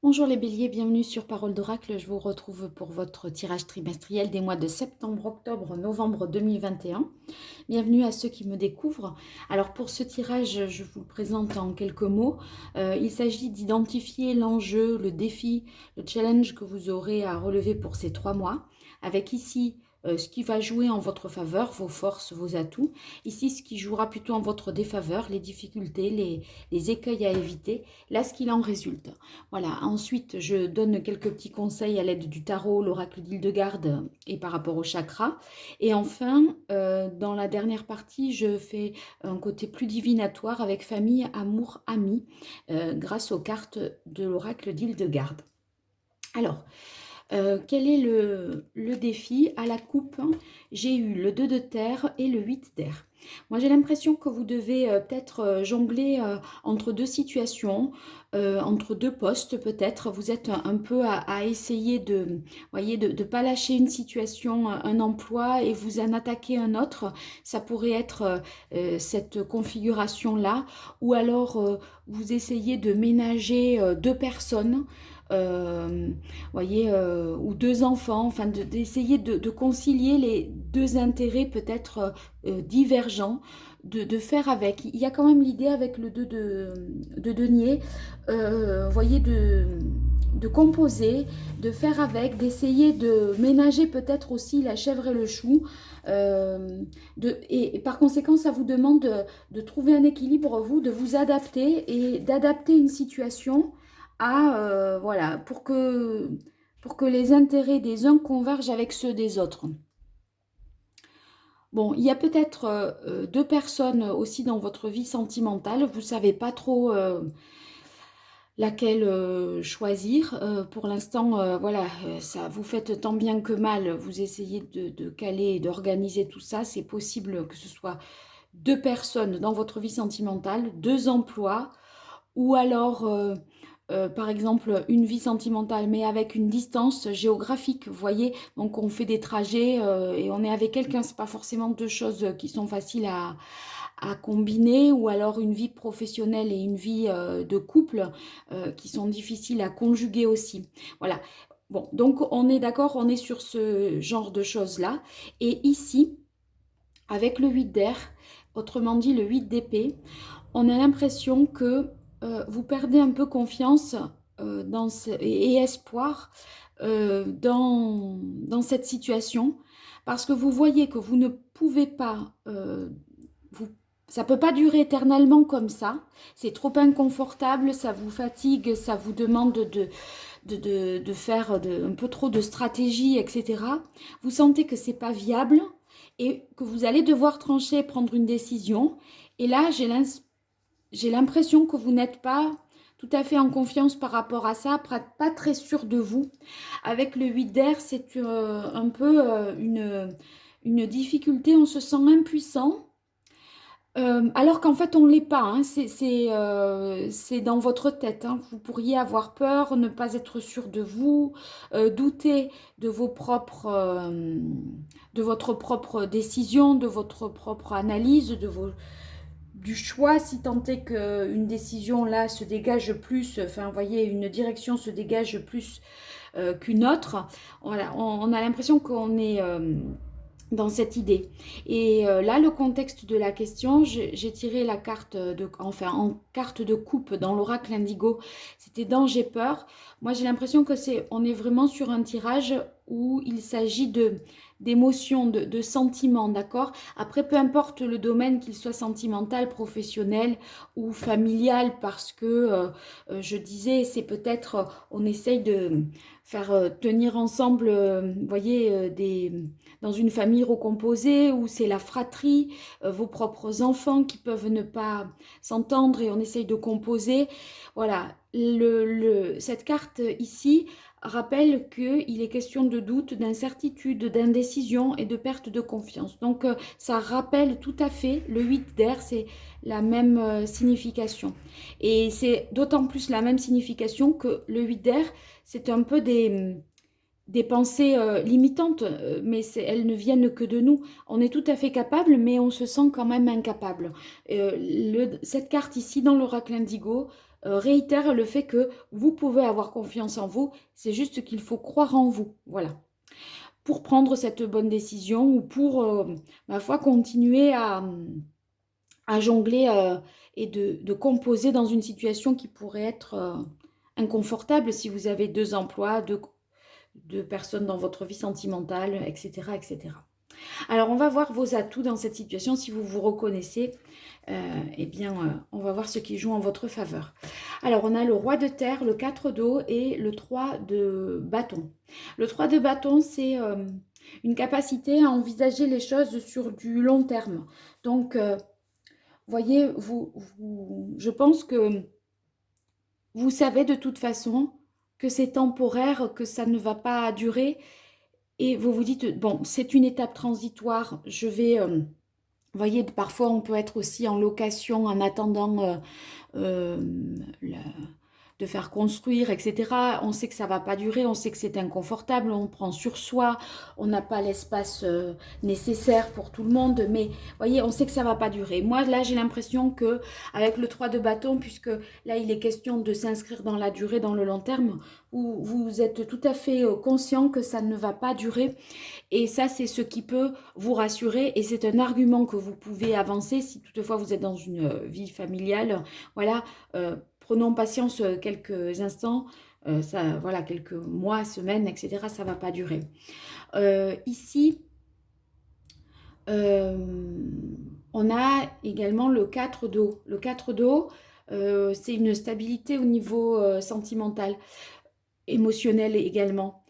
Bonjour les béliers, bienvenue sur Parole d'Oracle. Je vous retrouve pour votre tirage trimestriel des mois de septembre, octobre, novembre 2021. Bienvenue à ceux qui me découvrent. Alors pour ce tirage, je vous le présente en quelques mots. Il s'agit d'identifier l'enjeu, le défi, le challenge que vous aurez à relever pour ces 3 mois. Avec ici ce qui va jouer en votre faveur, vos forces, vos atouts. Ici, ce qui jouera plutôt en votre défaveur, les difficultés, les écueils à éviter. Là, ce qu'il en résulte. Voilà, ensuite je donne quelques petits conseils à l'aide du tarot, l'oracle d'Hildegarde et par rapport au chakra. Et enfin, dans la dernière partie, je fais un côté plus divinatoire avec famille, amour, amis, grâce aux cartes de l'oracle d'Hildegarde. Alors, quel est le défi? À la coupe, j'ai eu le 2 de terre et le 8 d'air. Moi, j'ai l'impression que vous devez peut-être jongler entre deux situations, entre deux postes peut-être. Vous êtes un peu à essayer de, voyez, de ne pas lâcher une situation, un emploi et vous en attaquer un autre. Ça pourrait être cette configuration-là. Ou alors, vous essayez de ménager deux personnes. Voyez, ou deux enfants, enfin d'essayer de concilier les deux intérêts peut-être divergents, de faire avec. Il y a quand même l'idée avec le 2 de denier, voyez, de composer, de faire avec, d'essayer de ménager peut-être aussi la chèvre et le chou. Et par conséquent, ça vous demande de trouver un équilibre, vous, de vous adapter et d'adapter une situation à, voilà, pour que les intérêts des uns convergent avec ceux des autres. Bon, il y a peut-être deux personnes aussi dans votre vie sentimentale, vous ne savez pas trop laquelle choisir. Pour l'instant, voilà, ça vous faites tant bien que mal, vous essayez de caler et d'organiser tout ça. C'est possible que ce soit deux personnes dans votre vie sentimentale, deux emplois, ou alors par exemple une vie sentimentale mais avec une distance géographique, vous voyez, donc on fait des trajets et on est avec quelqu'un, c'est pas forcément deux choses qui sont faciles à combiner, ou alors une vie professionnelle et une vie de couple qui sont difficiles à conjuguer aussi. Voilà, bon, donc on est d'accord, on est sur ce genre de choses là. Et ici, avec le 8 d'air, autrement dit le 8 d'épée, on a l'impression que vous perdez un peu confiance et espoir dans cette situation, parce que vous voyez que vous ne pouvez pas, vous, ça ne peut pas durer éternellement comme ça, c'est trop inconfortable, ça vous fatigue, ça vous demande de faire un peu trop de stratégie, etc. Vous sentez que c'est pas viable et que vous allez devoir trancher, prendre une décision. Et là, j'ai l'impression que vous n'êtes pas tout à fait en confiance par rapport à ça, pas très sûr de vous. Avec le 8 d'air, c'est un peu une difficulté, on se sent impuissant. Alors qu'en fait, on ne l'est pas, hein. C'est dans votre tête, hein. Vous pourriez avoir peur, ne pas être sûr de vous, douter de de votre propre décision, de votre propre analyse, du choix, si tant est qu'une décision là se dégage plus, enfin, vous voyez, une direction se dégage plus qu'une autre. Voilà, on a l'impression qu'on est dans cette idée. Et là, le contexte de la question, j'ai tiré la carte enfin, en carte de coupe dans l'oracle indigo, c'était danger peur. Moi, j'ai l'impression que on est vraiment sur un tirage où il s'agit d'émotions, de sentiments, d'accord? Après, peu importe le domaine, qu'il soit sentimental, professionnel ou familial, parce que je disais, c'est peut-être, on essaye de faire tenir ensemble, vous voyez, dans une famille recomposée où c'est la fratrie, vos propres enfants qui peuvent ne pas s'entendre et on essaye de composer. Voilà, cette carte ici rappelle qu'il est question de doute, d'incertitude, d'indécision et de perte de confiance. Donc ça rappelle tout à fait le 8 d'air, c'est la même signification. Et c'est d'autant plus la même signification que le 8 d'air, c'est un peu des pensées limitantes, mais elles ne viennent que de nous. On est tout à fait capable, mais on se sent quand même incapable. Cette carte ici, dans l'oracle indigo, réitère le fait que vous pouvez avoir confiance en vous, c'est juste qu'il faut croire en vous, voilà, pour prendre cette bonne décision ou pour, ma foi, continuer à jongler et de composer dans une situation qui pourrait être inconfortable si vous avez deux emplois, deux personnes dans votre vie sentimentale, etc., etc. Alors, on va voir vos atouts dans cette situation. Si vous vous reconnaissez, eh bien, on va voir ce qui joue en votre faveur. Alors, on a le roi de terre, le 4 d'eau et le 3 de bâton. Le 3 de bâton, c'est une capacité à envisager les choses sur du long terme. Donc, voyez, je pense que vous savez de toute façon que c'est temporaire, que ça ne va pas durer. Et vous vous dites, bon, c'est une étape transitoire, je vais... vous voyez, parfois on peut être aussi en location en attendant euh, la- de faire construire, etc. On sait que ça ne va pas durer, on sait que c'est inconfortable, on prend sur soi, on n'a pas l'espace nécessaire pour tout le monde, mais vous voyez, on sait que ça ne va pas durer. Moi, là, j'ai l'impression que avec le 3 de bâton, puisque là, il est question de s'inscrire dans la durée, dans le long terme, vous êtes tout à fait conscient que ça ne va pas durer. Et ça, c'est ce qui peut vous rassurer et c'est un argument que vous pouvez avancer si toutefois vous êtes dans une vie familiale. Voilà, prenons patience quelques instants, ça, voilà, quelques mois, semaines, etc. Ça ne va pas durer. Ici, on a également le 4 d'eau. Le 4 d'eau, c'est une stabilité au niveau sentimental, émotionnel également.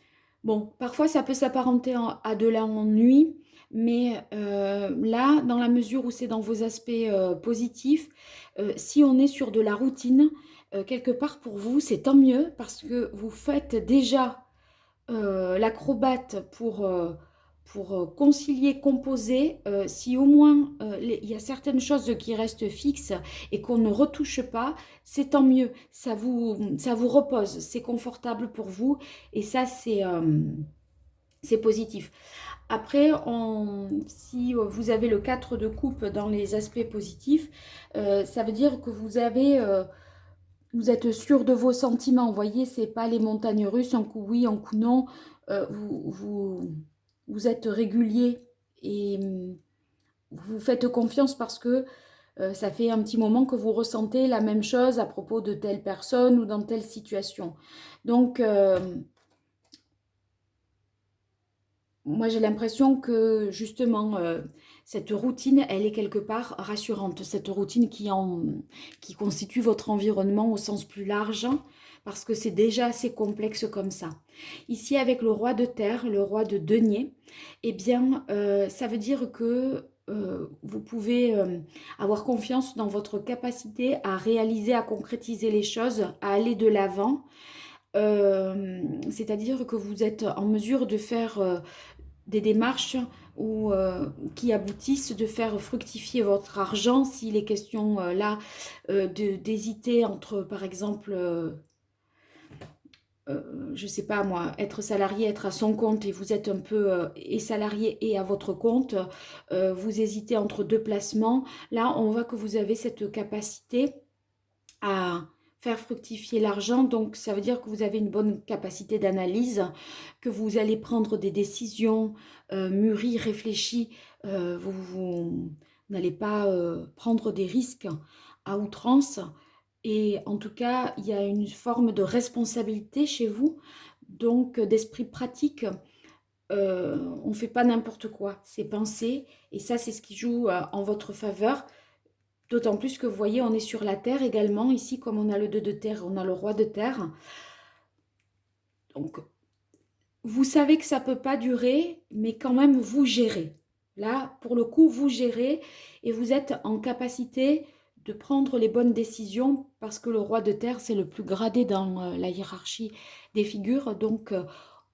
Bon, parfois ça peut s'apparenter à de l'ennui, mais là, dans la mesure où c'est dans vos aspects positifs, si on est sur de la routine, quelque part pour vous, c'est tant mieux parce que vous faites déjà l'acrobate pour concilier, composer. Si au moins il y a certaines choses qui restent fixes et qu'on ne retouche pas, c'est tant mieux. Ça vous repose, c'est confortable pour vous et ça, c'est positif. Après, si vous avez le 4 de coupe dans les aspects positifs, ça veut dire que vous êtes sûr de vos sentiments. Vous voyez, c'est pas les montagnes russes, un coup oui, un coup non. Euh, vous, vous, vous êtes régulier et vous faites confiance parce que ça fait un petit moment que vous ressentez la même chose à propos de telle personne ou dans telle situation. Donc, moi, j'ai l'impression que justement, cette routine, elle est quelque part rassurante. Cette routine qui constitue votre environnement au sens plus large, parce que c'est déjà assez complexe comme ça. Ici, avec le roi de terre, le roi de denier, eh bien, ça veut dire que vous pouvez avoir confiance dans votre capacité à réaliser, à concrétiser les choses, à aller de l'avant. C'est-à-dire que vous êtes en mesure de faire des démarches ou, qui aboutissent de faire fructifier votre argent s'il est question là d'hésiter entre par exemple je sais pas moi, être salarié, être à son compte et vous êtes un peu et salarié et à votre compte, vous hésitez entre deux placements, là on voit que vous avez cette capacité à faire fructifier l'argent. Donc, ça veut dire que vous avez une bonne capacité d'analyse, que vous allez prendre des décisions mûries, réfléchies. Vous n'allez pas prendre des risques à outrance. Et en tout cas, il y a une forme de responsabilité chez vous, donc d'esprit pratique. On ne fait pas n'importe quoi, c'est penser. Et ça, c'est ce qui joue en votre faveur. D'autant plus que vous voyez, on est sur la terre également. Ici, comme on a le 2 de terre, on a le roi de terre. Donc, vous savez que ça ne peut pas durer, mais quand même, vous gérez. Là, pour le coup, vous gérez et vous êtes en capacité de prendre les bonnes décisions parce que le roi de terre, c'est le plus gradé dans la hiérarchie des figures. Donc,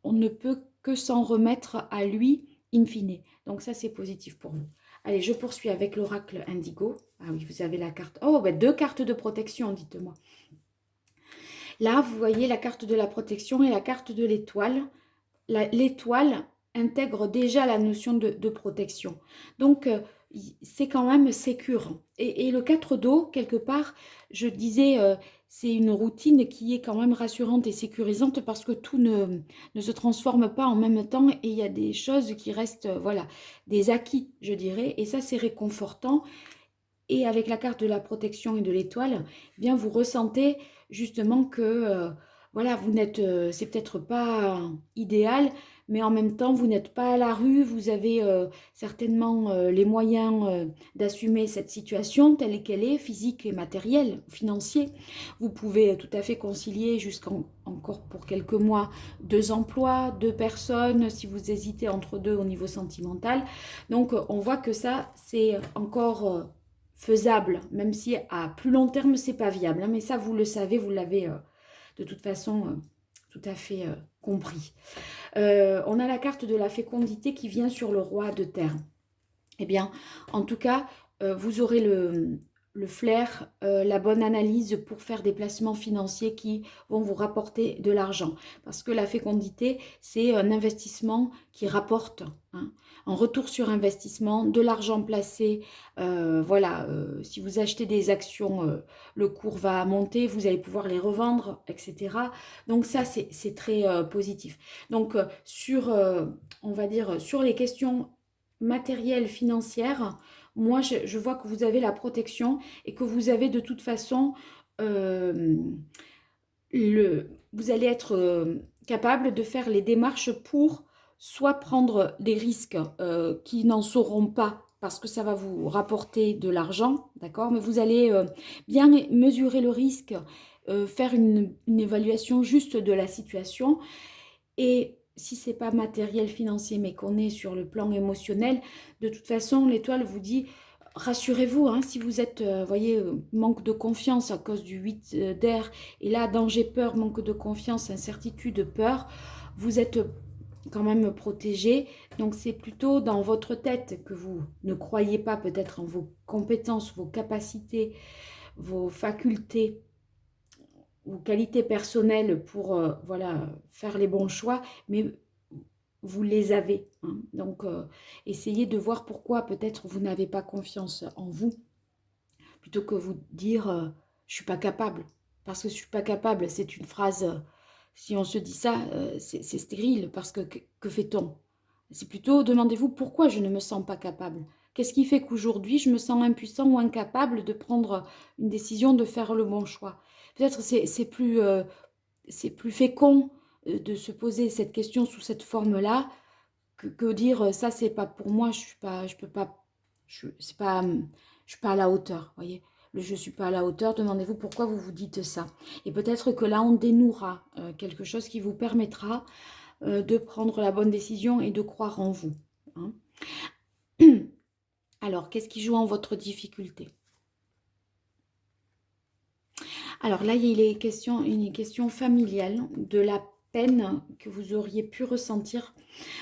on ne peut que s'en remettre à lui in fine. Donc, ça, c'est positif pour vous. Allez, je poursuis avec l'oracle indigo. Ah oui, vous avez la carte. Oh, ben, deux cartes de protection, dites-moi. Là, vous voyez la carte de la protection et la carte de l'étoile. L'étoile intègre déjà la notion de protection. Donc, c'est quand même sécure. Et le 4 d'eau, quelque part, je disais, c'est une routine qui est quand même rassurante et sécurisante parce que tout ne se transforme pas en même temps et il y a des choses qui restent, voilà, des acquis, je dirais. Et ça, c'est réconfortant. Et avec la carte de la protection et de l'étoile, eh bien vous ressentez justement que voilà, vous n'êtes, c'est peut-être pas idéal, mais en même temps, vous n'êtes pas à la rue, vous avez certainement les moyens d'assumer cette situation telle qu'elle est, physique et matérielle, financier. Vous pouvez tout à fait concilier jusqu'encore pour quelques mois 2 emplois, 2 personnes, si vous hésitez entre deux au niveau sentimental. Donc, on voit que ça, c'est encore faisable, même si à plus long terme, c'est pas viable. Hein, mais ça, vous le savez, vous l'avez de toute façon tout à fait compris. On a la carte de la fécondité qui vient sur le roi de terre. Eh bien, en tout cas, vous aurez le flair, la bonne analyse pour faire des placements financiers qui vont vous rapporter de l'argent. Parce que la fécondité, c'est un investissement qui rapporte, hein, en retour sur investissement, de l'argent placé. Voilà, si vous achetez des actions, le cours va monter, vous allez pouvoir les revendre, etc. Donc ça, c'est très positif. Donc, on va dire, sur les questions matérielle, financière, moi je vois que vous avez la protection et que vous avez de toute façon, euh, vous allez être capable de faire les démarches pour soit prendre des risques qui n'en seront pas parce que ça va vous rapporter de l'argent, d'accord? Mais vous allez bien mesurer le risque, faire une évaluation juste de la situation et si c'est pas matériel, financier, mais qu'on est sur le plan émotionnel, de toute façon, l'étoile vous dit, rassurez-vous, hein, si vous êtes, voyez, manque de confiance à cause du 8 d'air, et là, danger, peur, manque de confiance, incertitude, peur, vous êtes quand même protégé. Donc c'est plutôt dans votre tête que vous ne croyez pas peut-être en vos compétences, vos capacités, vos facultés ou qualités personnelles pour voilà, faire les bons choix, mais vous les avez. Hein. Donc, essayez de voir pourquoi peut-être vous n'avez pas confiance en vous, plutôt que vous dire je ne suis pas capable. Parce que je ne suis pas capable, c'est une phrase, si on se dit ça, c'est stérile, parce que fait-on? C'est plutôt demandez-vous pourquoi je ne me sens pas capable. Qu'est-ce qui fait qu'aujourd'hui je me sens impuissant ou incapable de prendre une décision, de faire le bon choix? Peut-être c'est plus fécond de se poser cette question sous cette forme-là que dire ça c'est pas pour moi, je peux pas, c'est pas, je suis pas à la hauteur, voyez. Le je suis pas à la hauteur, demandez-vous pourquoi vous vous dites ça. Et peut-être que là on dénouera quelque chose qui vous permettra de prendre la bonne décision et de croire en vous. Hein. Alors, qu'est-ce qui joue en votre difficulté? Alors là, il y a une question familiale, de la peine que vous auriez pu ressentir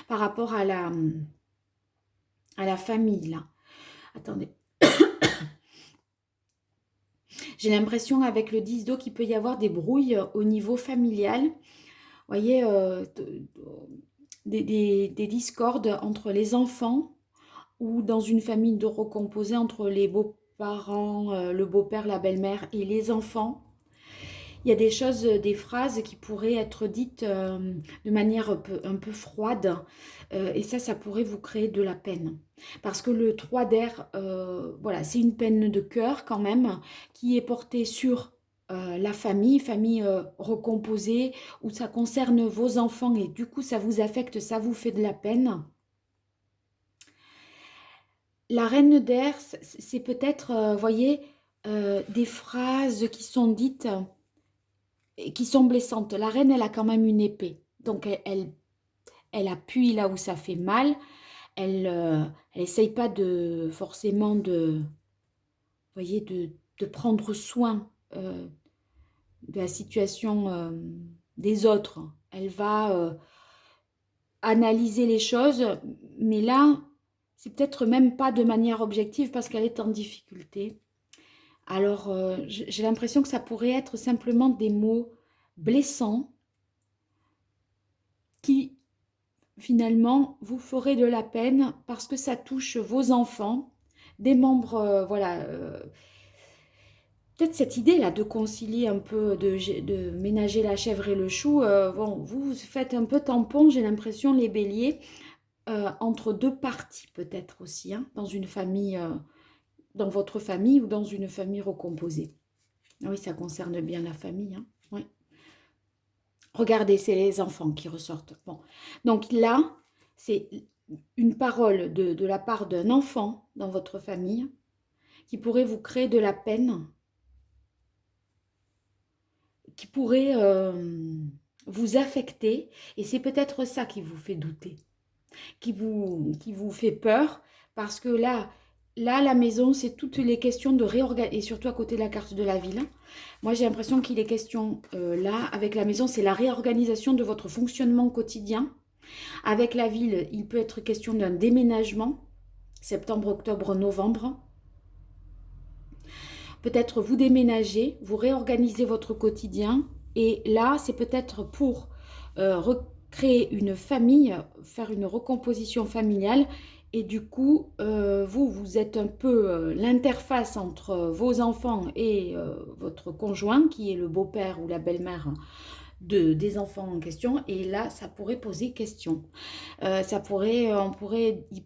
par rapport à la famille, là. Attendez. J'ai l'impression avec le 10 d'eau qu'il peut y avoir des brouilles au niveau familial. Vous voyez, des discordes entre les enfants ou dans une famille de recomposée entre les beaux-parents, le beau-père, la belle-mère et les enfants. Il y a des choses, des phrases qui pourraient être dites de manière un peu froide. Et ça pourrait vous créer de la peine. Parce que le 3 d'air, voilà, c'est une peine de cœur quand même, qui est portée sur la famille recomposée, où ça concerne vos enfants et du coup ça vous affecte, ça vous fait de la peine. La reine d'air, c'est peut-être, voyez, des phrases qui sont dites et qui sont blessantes. La reine, elle a quand même une épée. Donc, elle appuie là où ça fait mal. Elle essaye pas forcément voyez, de prendre soin de la situation des autres. Elle va analyser les choses, mais là, c'est peut-être même pas de manière objective parce qu'elle est en difficulté. Alors, j'ai l'impression que ça pourrait être simplement des mots blessants qui finalement vous ferez de la peine parce que ça touche vos enfants des membres, voilà, peut-être cette idée-là de concilier un peu, de ménager la chèvre et le chou, bon, vous faites un peu tampon, j'ai l'impression, les béliers, entre deux parties peut-être aussi, hein, dans une famille, dans votre famille ou dans une famille recomposée. Ah oui, ça concerne bien la famille, hein, oui. Regardez, c'est les enfants qui ressortent. Bon. Donc là, c'est une parole de la part d'un enfant dans votre famille qui pourrait vous créer de la peine, qui pourrait vous affecter. Et c'est peut-être ça qui vous fait douter, qui vous fait peur. Parce que là la maison, c'est toutes les questions de réorganisation. Et surtout à côté de la carte de la ville. Moi, j'ai l'impression qu'il est question, là, avec la maison, c'est la réorganisation de votre fonctionnement quotidien. Avec la ville, il peut être question d'un déménagement, septembre, octobre, novembre. Peut-être vous déménagez, vous réorganisez votre quotidien. Et là, c'est peut-être pour recréer une famille, faire une recomposition familiale. Et du coup, vous êtes un peu l'interface entre vos enfants et votre conjoint, qui est le beau-père ou la belle-mère des enfants en question. Et là, ça pourrait poser question. Il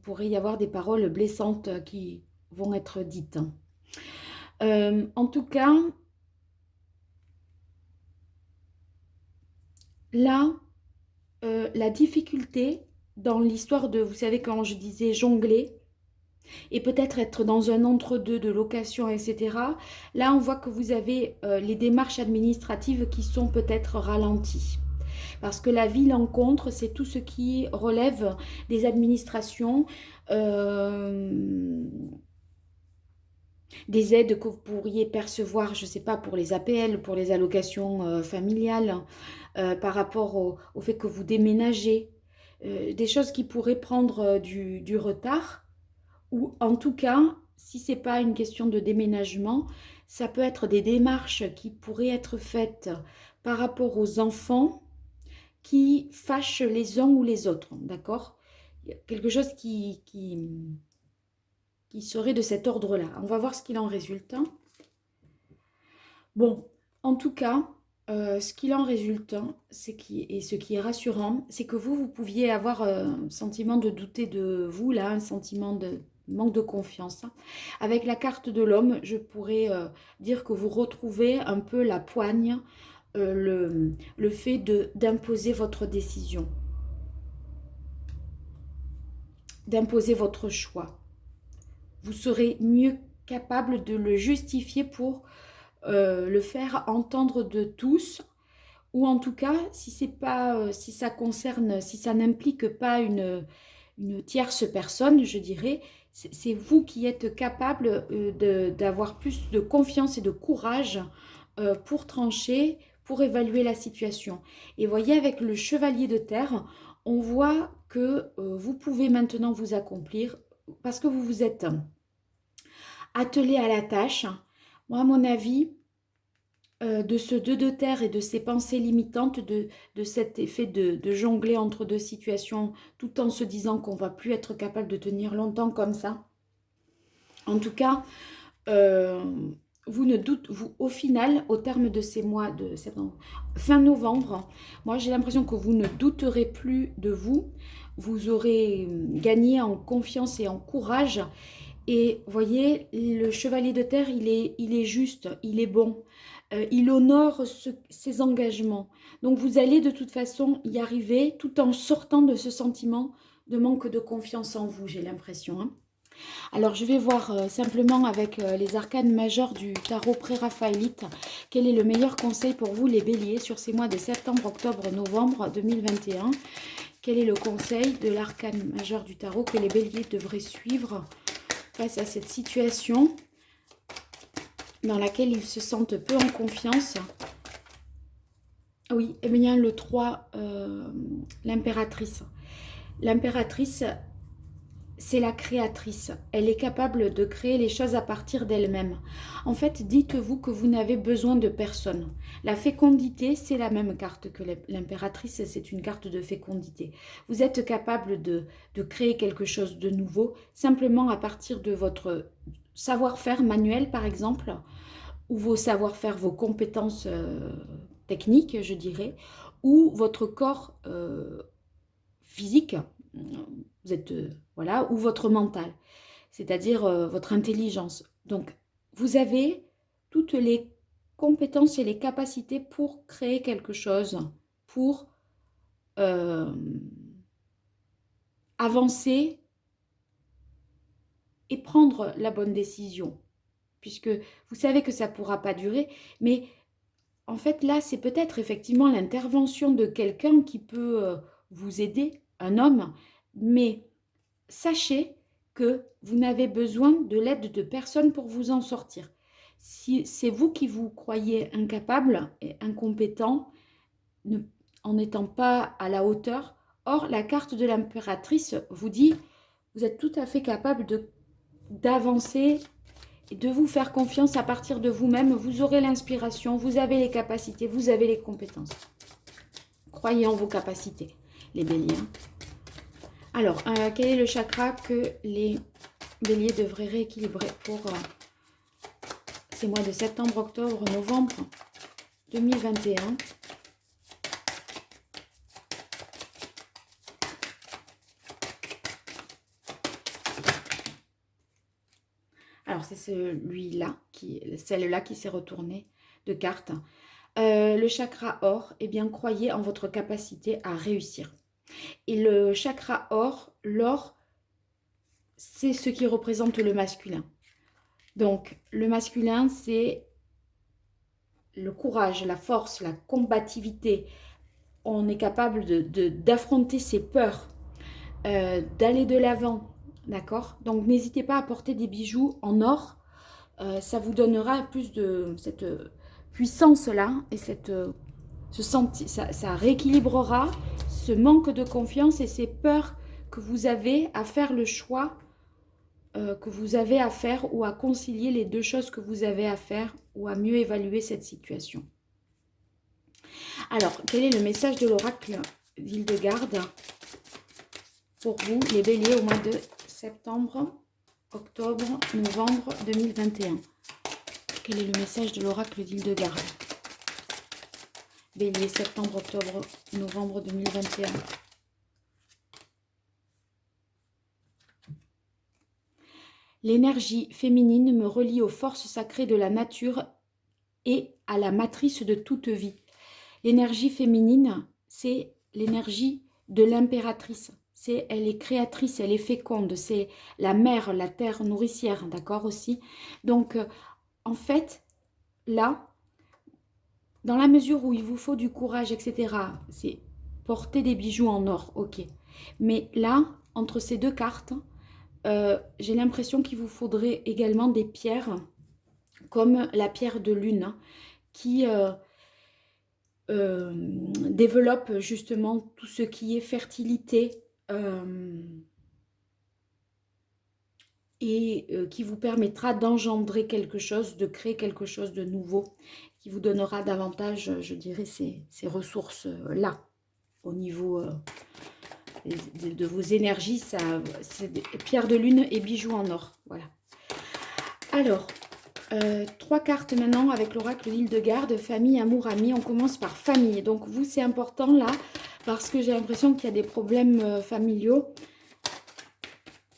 pourrait y avoir des paroles blessantes qui vont être dites. En tout cas, là, la difficulté dans l'histoire de, vous savez, quand je disais jongler, et peut-être être dans un entre-deux de location, etc. Là, on voit que vous avez les démarches administratives qui sont peut-être ralenties. Parce que la ville en contre, c'est tout ce qui relève des administrations, des aides que vous pourriez percevoir, je ne sais pas, pour les APL, pour les allocations familiales, par rapport au fait que vous déménagez, des choses qui pourraient prendre du retard, ou en tout cas, si ce n'est pas une question de déménagement, ça peut être des démarches qui pourraient être faites par rapport aux enfants qui fâchent les uns ou les autres, d'accord? Quelque chose qui serait de cet ordre-là. On va voir ce qu'il en résulte. Bon, en tout cas, ce qu'il en résulte, et ce qui est rassurant, c'est que vous pouviez avoir un sentiment de douter de vous, là, un sentiment de manque de confiance. Avec la carte de l'homme, je pourrais dire que vous retrouvez un peu la poigne, le fait d'imposer votre décision, d'imposer votre choix. Vous serez mieux capable de le justifier pour le faire entendre de tous, ou en tout cas, si c'est pas, si ça concerne, si ça n'implique pas une tierce personne, je dirais, c'est vous qui êtes capable d'avoir plus de confiance et de courage pour trancher, pour évaluer la situation. Et voyez, avec le chevalier de terre, on voit que vous pouvez maintenant vous accomplir parce que vous vous êtes attelé à la tâche. Moi, à mon avis, de ce 2 de terre et de ces pensées limitantes, de cet effet de jongler entre deux situations, tout en se disant qu'on ne va plus être capable de tenir longtemps comme ça. En tout cas, vous ne doutez, au final, au terme de ces mois de septembre, fin novembre, moi j'ai l'impression que vous ne douterez plus de vous. Vous aurez gagné en confiance et en courage. Et voyez, le chevalier de terre, il est juste, il est bon. Il honore ses engagements. Donc vous allez de toute façon y arriver tout en sortant de ce sentiment de manque de confiance en vous, j'ai l'impression. Hein. Alors je vais voir simplement avec les arcanes majeures du tarot pré-raphaélite, quel est le meilleur conseil pour vous les béliers sur ces mois de septembre, octobre, novembre 2021. Quel est le conseil de l'arcane majeur du tarot que les béliers devraient suivre face à cette situation dans laquelle ils se sentent peu en confiance. Oui, et bien le 3, l'impératrice. L'impératrice, c'est la créatrice. Elle est capable de créer les choses à partir d'elle-même. En fait, dites-vous que vous n'avez besoin de personne. La fécondité, c'est la même carte que l'impératrice, c'est une carte de fécondité. Vous êtes capable de créer quelque chose de nouveau, simplement à partir de votre savoir-faire manuel, par exemple, ou vos savoir-faire, vos compétences techniques, je dirais, ou votre corps physique, vous êtes, voilà, ou votre mental, c'est-à-dire votre intelligence. Donc, vous avez toutes les compétences et les capacités pour créer quelque chose, pour avancer et prendre la bonne décision, puisque vous savez que ça ne pourra pas durer, mais en fait, là, c'est peut-être effectivement l'intervention de quelqu'un qui peut vous aider, un homme, mais sachez que vous n'avez besoin de l'aide de personne pour vous en sortir. Si c'est vous qui vous croyez incapable et incompétent, en n'étant pas à la hauteur, or la carte de l'impératrice vous dit, vous êtes tout à fait capable d'avancer et de vous faire confiance à partir de vous-même. Vous aurez l'inspiration, vous avez les capacités, vous avez les compétences. Croyez en vos capacités, les béliers. Alors, quel est le chakra que les béliers devraient rééquilibrer pour ces mois de septembre, octobre, novembre 2021? Alors, c'est celui-là, celle-là qui s'est retournée de carte. Le chakra or, eh bien, croyez en votre capacité à réussir. Et le chakra or, l'or, c'est ce qui représente le masculin. Donc, le masculin, c'est le courage, la force, la combativité. On est capable d'affronter ses peurs, d'aller de l'avant, d'accord? Donc, n'hésitez pas à porter des bijoux en or. Ça vous donnera plus de cette puissance-là et ça rééquilibrera ce manque de confiance et ces peurs que vous avez à faire le choix que vous avez à faire ou à concilier les deux choses que vous avez à faire ou à mieux évaluer cette situation. Alors, quel est le message de l'oracle d'Hildegarde pour vous, les béliers, au mois de septembre, octobre, novembre 2021? Quel est le message de l'oracle d'Hildegarde? Bélier, septembre, octobre, novembre 2021. L'énergie féminine me relie aux forces sacrées de la nature et à la matrice de toute vie. L'énergie féminine, c'est l'énergie de l'impératrice. Elle est créatrice, elle est féconde, c'est la mère, la terre nourricière, d'accord aussi. Donc, en fait, là, dans la mesure où il vous faut du courage, etc., c'est porter des bijoux en or, ok. Mais là, entre ces deux cartes, j'ai l'impression qu'il vous faudrait également des pierres comme la pierre de lune hein, qui développe justement tout ce qui est fertilité et qui vous permettra d'engendrer quelque chose, de créer quelque chose de nouveau qui vous donnera davantage, je dirais, ces ressources-là au niveau de vos énergies. C'est pierre de lune et bijoux en or. Voilà. Alors, 3 cartes maintenant avec l'oracle d'Hildegarde, famille, amour, amis. On commence par famille. Donc vous, c'est important là, parce que j'ai l'impression qu'il y a des problèmes familiaux,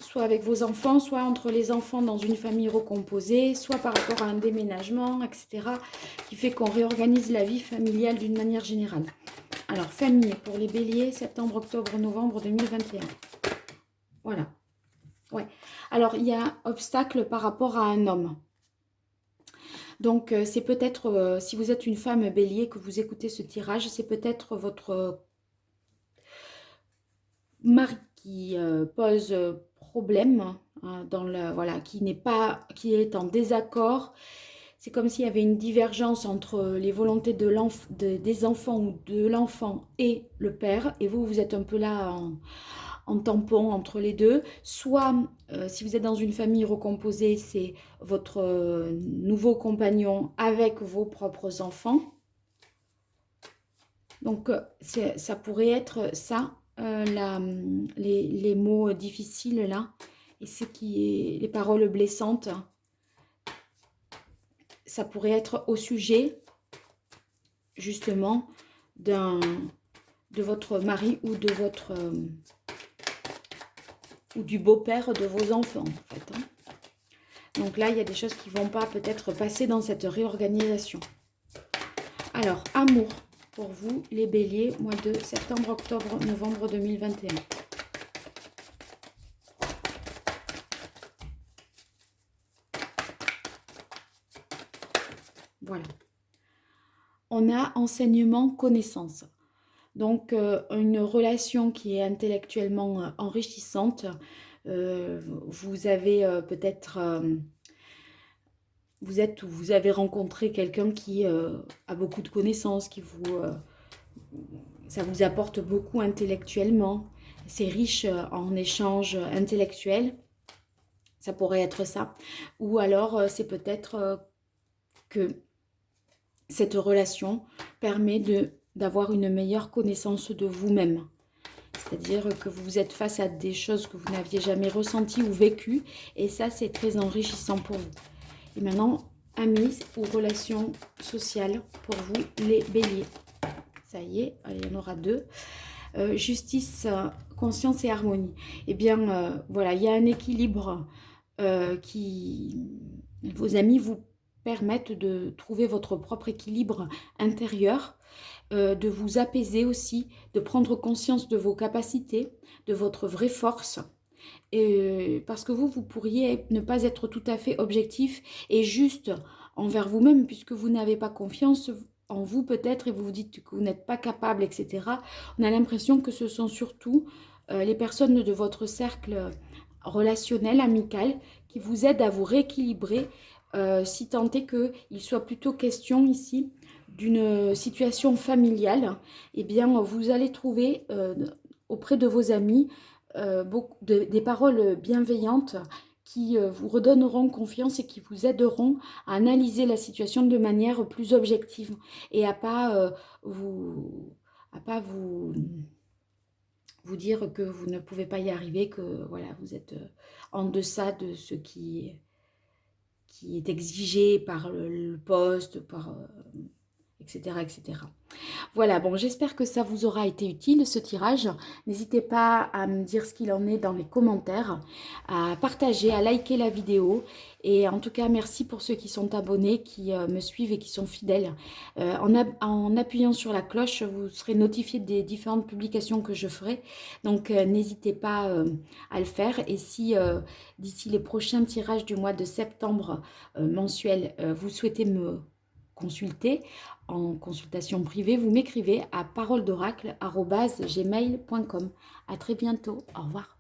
soit avec vos enfants, soit entre les enfants dans une famille recomposée, soit par rapport à un déménagement, etc., qui fait qu'on réorganise la vie familiale d'une manière générale. Alors, famille pour les béliers, septembre, octobre, novembre 2021. Voilà. Ouais. Alors, il y a obstacle par rapport à un homme. Donc, c'est peut-être, si vous êtes une femme bélier, que vous écoutez ce tirage, c'est peut-être votre mari qui pose problème, hein, voilà, qui est en désaccord. C'est comme s'il y avait une divergence entre les volontés des enfants ou de l'enfant et le père. Et vous êtes un peu là en tampon entre les deux. Soit, si vous êtes dans une famille recomposée, c'est votre nouveau compagnon avec vos propres enfants. Donc, ça pourrait être ça, les mots difficiles là, et les paroles blessantes. Ça pourrait être au sujet, justement, de votre mari ou de votre ou du beau-père de vos enfants, en fait. Donc là, il y a des choses qui ne vont pas peut-être passer dans cette réorganisation. Alors, amour pour vous, les béliers, mois de septembre, octobre, novembre 2021. Voilà. On a enseignement, connaissance. Donc, une relation qui est intellectuellement enrichissante. Vous avez peut-être... vous avez rencontré quelqu'un qui a beaucoup de connaissances, ça vous apporte beaucoup intellectuellement. C'est riche en échanges intellectuels. Ça pourrait être ça. Ou alors, c'est peut-être que cette relation permet d'avoir une meilleure connaissance de vous-même. C'est-à-dire que vous êtes face à des choses que vous n'aviez jamais ressenties ou vécues. Et ça, c'est très enrichissant pour vous. Et maintenant, amis ou relations sociales pour vous, les béliers. Ça y est, allez, il y en aura deux. Justice, conscience et harmonie. Eh bien, voilà, il y a un équilibre qui... Vos amis vous permettent de trouver votre propre équilibre intérieur, de vous apaiser aussi, de prendre conscience de vos capacités, de votre vraie force. Parce que vous pourriez ne pas être tout à fait objectif et juste envers vous-même, puisque vous n'avez pas confiance en vous peut-être, et vous vous dites que vous n'êtes pas capable, etc. On a l'impression que ce sont surtout les personnes de votre cercle relationnel, amical, qui vous aident à vous rééquilibrer, si tant est qu'il soit plutôt question ici d'une situation familiale. Eh bien, vous allez trouver auprès de vos amis des paroles bienveillantes qui vous redonneront confiance et qui vous aideront à analyser la situation de manière plus objective et à pas vous dire que vous ne pouvez pas y arriver, que voilà, vous êtes en deçà de ce qui est exigé par le poste, par etc., etc. Voilà, bon, j'espère que ça vous aura été utile, ce tirage. N'hésitez pas à me dire ce qu'il en est dans les commentaires, à partager, à liker la vidéo. Et en tout cas, merci pour ceux qui sont abonnés, qui me suivent et qui sont fidèles. En appuyant sur la cloche, vous serez notifié des différentes publications que je ferai. Donc, n'hésitez pas à le faire. Et si d'ici les prochains tirages du mois de septembre mensuel, vous souhaitez me consulter en consultation privée, vous m'écrivez à paroledoracle@gmail.com. À très bientôt. Au revoir.